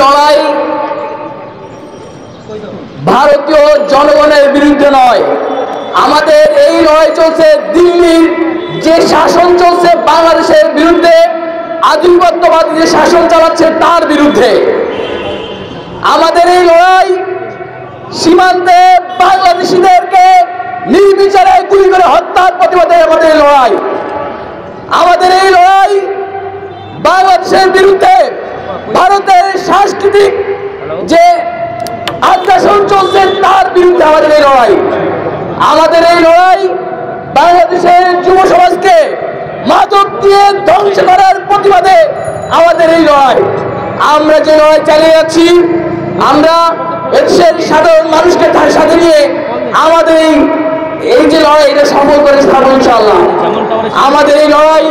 লড়াই ভারতীয় জনগণের বিরুদ্ধে নয়, আমাদের এই লড়াই চলছে দিল্লির যে শাসন চলছে বাংলাদেশের বিরুদ্ধে, আধিপত্যবাদী যে শাসন চালাচ্ছে তার বিরুদ্ধে। আমাদের এই লড়াই সীমান্তে বাংলাদেশিদেরকে নির্বিচারে গুলি করে হত্যার প্রতিবাদে আমাদের এই লড়াই। আমাদের এই লড়াই বাংলাদেশের বিরুদ্ধে ভারতের সাংস্কৃতিক যে আগ্রাসন চলছে তার বিরুদ্ধে আমাদের এই লড়াই। আমাদের এই লড়াই বাংলাদেশের যুব সমাজকে মাদক দিয়ে ধ্বংস করার প্রতিবাদে আমাদের এই লড়াই। আমরা যে লড়াই চালিয়ে যাচ্ছি, আমরা এদেশের সাধারণ মানুষকে তার সাথে নিয়ে আমাদের এই যে লড়াই এটা সফল করে ছাড়বো ইনশাআল্লাহ। আমাদের এই লড়াই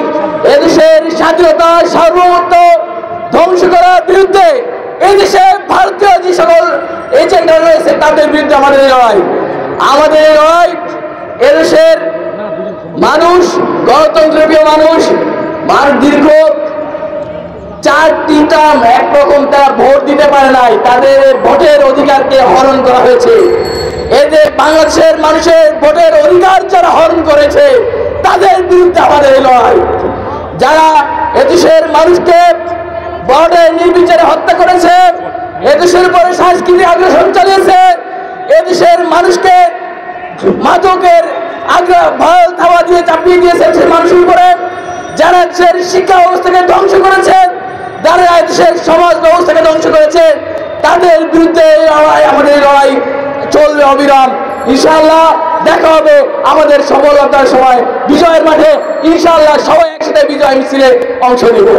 এদেশের স্বাধীনতা সার্বভৌমত্ব ধ্বংস করার বিরুদ্ধে, এদেশে ভারতীয় যে সকল এজেন্ডা রয়েছে তাদের বিরুদ্ধে আমাদের এই লড়াই। আমাদের এই লড়াই এদেশের মানুষ, গণতন্ত্রপ্রিয় মানুষ দীর্ঘ 4টি টার্ম একরকম তারা ভোট দিতে পারে নাই, তাদের ভোটের অধিকারকে হরণ করা হয়েছে। এদের বাংলাদেশের মানুষের ভোটের অধিকার যারা হরণ করেছে তাদের বিরুদ্ধে আমাদের এই লড়াই। যারা এদেশের মানুষকে বর্ডারে নির্বিচারে হত্যা করেছে, এদেশের উপরে সাংস্কৃতিক আগ্রাসন চালিয়েছে, এদেশের মানুষকে মাদকের ভয় থাবা দিয়ে চাপিয়ে দিয়েছে সে মানুষের উপরে, যারা দেশের শিক্ষা ব্যবস্থাকে ধ্বংস করেছে, যারা দেশের সমাজ ব্যবস্থাকে ধ্বংস করেছে তাদের বিরুদ্ধে আমাদের লড়াই চলবে অবিরাম। ইনশাআল্লাহ দেখা হবে আমাদের সফলতার সময় বিজয়ের মাঠে। ইনশাআল্লাহ সবাই একসাথে বিজয় মিছিলে অংশ নেব।